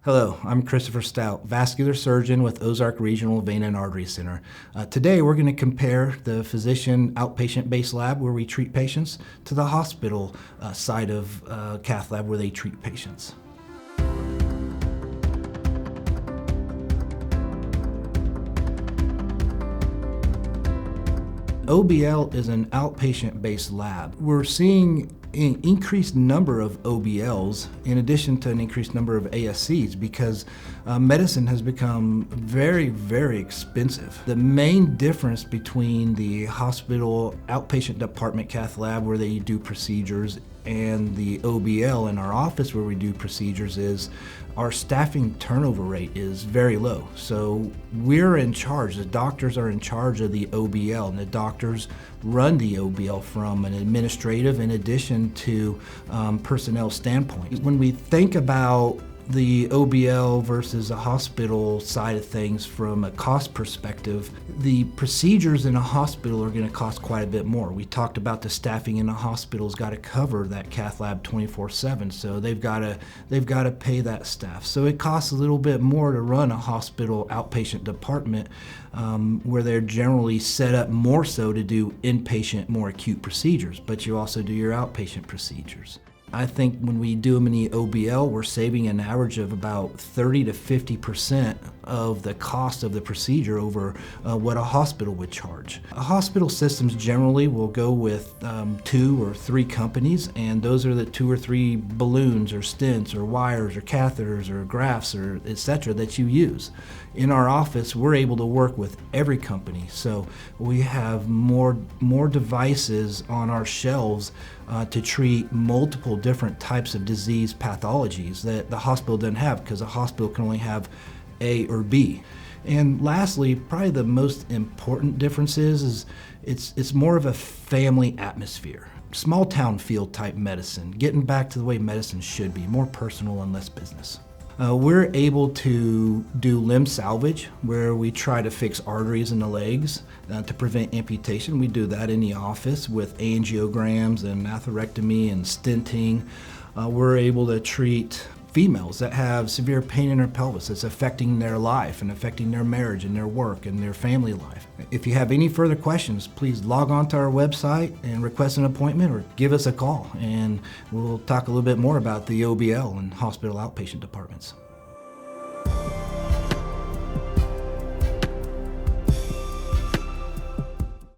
Hello, I'm Christopher Stout, vascular surgeon with Ozark Regional Vein and Artery Center. Today we're going to compare the physician outpatient-based lab where we treat patients to the hospital side of cath lab where they treat patients. OBL is an outpatient-based lab. We're seeing an increased number of OBLs in addition to an increased number of ASCs because medicine has become very, very expensive. The main difference between the hospital outpatient department cath lab where they do procedures and the OBL in our office where we do procedures is our staffing turnover rate is very low. So we're in charge, the doctors are in charge of the OBL, and the doctors run the OBL from an administrative in addition to personnel standpoint. When we think about the OBL versus a hospital side of things from a cost perspective, the procedures in a hospital are going to cost quite a bit more. We talked about the staffing in a hospital's got to cover that cath lab 24/7, so they've got to pay that staff. So it costs a little bit more to run a hospital outpatient department where they're generally set up more so to do inpatient, more acute procedures, but you also do your outpatient procedures. I think when we do them in the OBL, we're saving an average of about 30 to 50% of the cost of the procedure over what a hospital would charge. Hospital systems generally will go with 2 or 3 companies, and those are the 2 or 3 balloons or stents or wires or catheters or grafts or etc. that you use. In our office, we're able to work with every company, so we have more devices on our shelves to treat multiple different types of disease pathologies that the hospital doesn't have, because a hospital can only have A or B. And lastly, probably the most important difference is it's more of a family atmosphere. Small town field type medicine, getting back to the way medicine should be, more personal and less business. We're able to do limb salvage, where we try to fix arteries in the legs to prevent amputation. We do that in the office with angiograms and atherectomy and stenting. We're able to treat females that have severe pain in their pelvis that's affecting their life and affecting their marriage and their work and their family life. If you have any further questions, please log on to our website and request an appointment or give us a call, and we'll talk a little bit more about the OBL and hospital outpatient departments.